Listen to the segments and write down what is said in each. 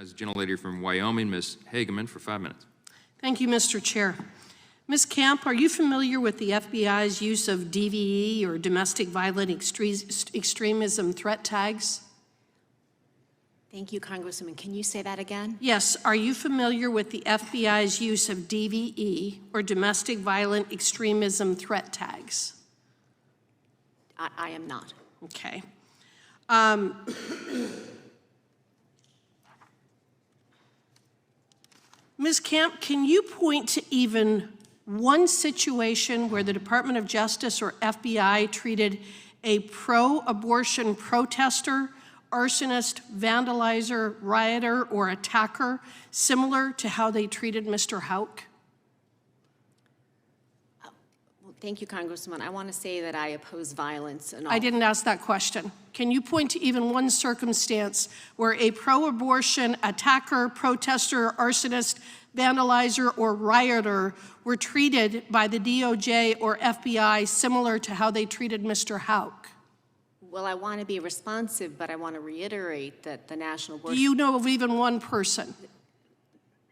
Recognize the gentlelady from Wyoming, Ms. Haggeman, for 5 minutes. Thank you, Mr. Chair. Ms. Camp, are you familiar with the FBI's use of DVE, or domestic violent extremism threat tags? Thank you, Congresswoman. Can you say that again? Yes. Are you familiar with the FBI's use of DVE, or domestic violent extremism threat tags? I am not. Okay. Ms. Camp, can you point to even one situation where the Department of Justice or FBI treated a pro-abortion protester, arsonist, vandalizer, rioter, or attacker similar to how they treated Mr. Houck? Well, thank you, Congresswoman. I want to say that I oppose violence and all. I didn't ask that question. Can you point to even one circumstance where a pro-abortion attacker, protester, arsonist, vandalizer, or rioter were treated by the DOJ or FBI similar to how they treated Mr. Houck? Well, I want to be responsive, but I want to reiterate that the National Abortion... Do you know of even one person?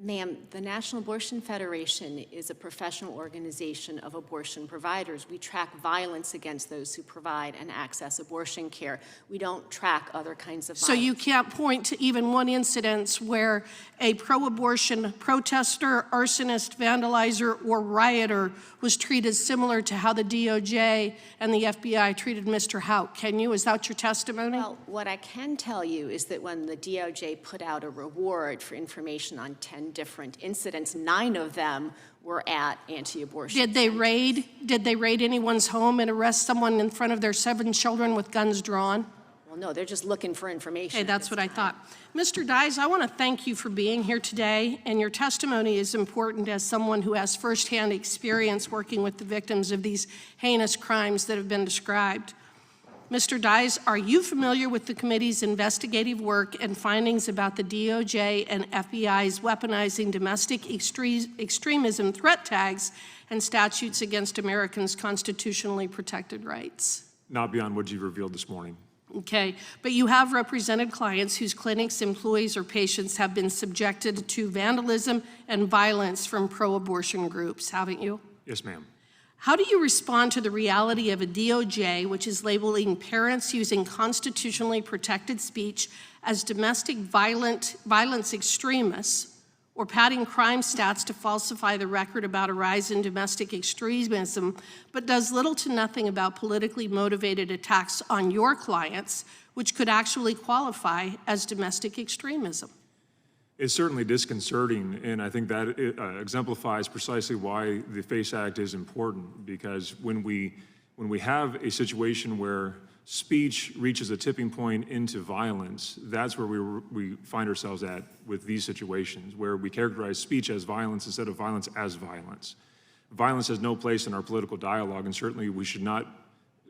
Ma'am, the National Abortion Federation is a professional organization of abortion providers. We track violence against those who provide and access abortion care. We don't track other kinds of violence. So you can't point to even one incidence where a pro-abortion protester, arsonist, vandalizer, or rioter was treated similar to how the DOJ and the FBI treated Mr. Houck. Can you? Is that your testimony? Well, what I can tell you is that when the DOJ put out a reward for information on 10 different incidents, 9 of them were at anti-abortion Did they raid anyone's home and arrest someone in front of their 7 children with guns drawn? Well, no, they're just looking for information. Okay, that's what I thought. Mr. Dyes, I want to thank you for being here today, and your testimony is important as someone who has firsthand experience working with the victims of these heinous crimes that have been described. Mr. Dyes, are you familiar with the committee's investigative work and findings about the DOJ and FBI's weaponizing domestic extremism threat tags and statutes against Americans' constitutionally protected rights? Not beyond what you've revealed this morning. Okay, but you have represented clients whose clinics, employees, or patients have been subjected to vandalism and violence from pro-abortion groups, haven't you? Yes, ma'am. How do you respond to the reality of a DOJ which is labeling parents using constitutionally protected speech as domestic violence extremists, or padding crime stats to falsify the record about a rise in domestic extremism, but does little to nothing about politically motivated attacks on your clients, which could actually qualify as domestic extremism? It's certainly disconcerting, and I think that exemplifies precisely why the FACE Act is important, because when we have a situation where speech reaches a tipping point into violence, that's where we find ourselves at with these situations, where we characterize speech as violence instead of violence as violence. Violence has no place in our political dialogue, and certainly we should not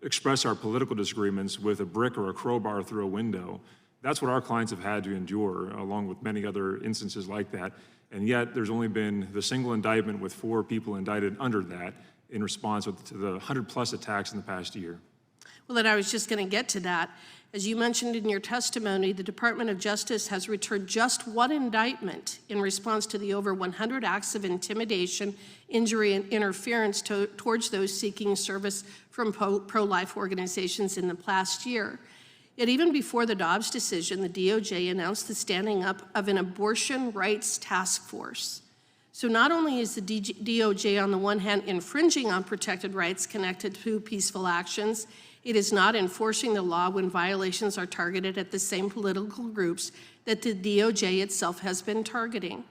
express our political disagreements with a brick or a crowbar through a window. That's what our clients have had to endure, along with many other instances like that. And yet there's only been the single indictment with 4 people indicted under that in response to the 100+ attacks in the past year. Well, then I was just going to get to that. As you mentioned in your testimony, the Department of Justice has returned just 1 indictment in response to the over 100 acts of intimidation, injury, and interference towards those seeking service from pro-life organizations in the past year. Yet even before the Dobbs decision, the DOJ announced the standing up of an abortion rights task force. So not only is the DOJ on the one hand infringing on protected rights connected to peaceful actions, it is not enforcing the law when violations are targeted at the same political groups that the DOJ itself has been targeting.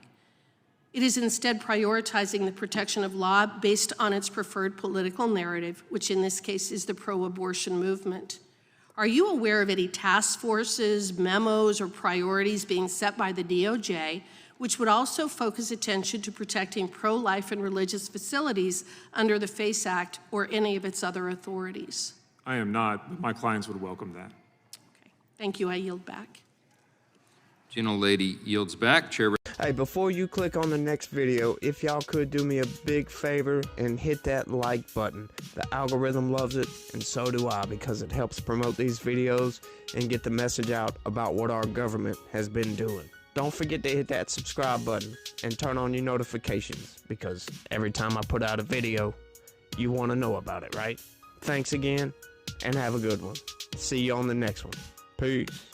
It is instead prioritizing the protection of law based on its preferred political narrative, which in this case is the pro-abortion movement. Are you aware of any task forces, memos, or priorities being set by the DOJ which would also focus attention to protecting pro-life and religious facilities under the FACE Act or any of its other authorities? I am not, but my clients would welcome that. Okay, thank you. I yield back. Gentlelady yields back. Chair. Hey, before you click on the next video, if y'all could do me a big favor and hit that like button. The algorithm loves it, and so do I, because it helps promote these videos and get the message out about what our government has been doing. don't forget to hit that subscribe button and turn on your notifications, because every time I put out a video, you want to know about it, right? Thanks again, and have a good one. See you on the next one. Peace.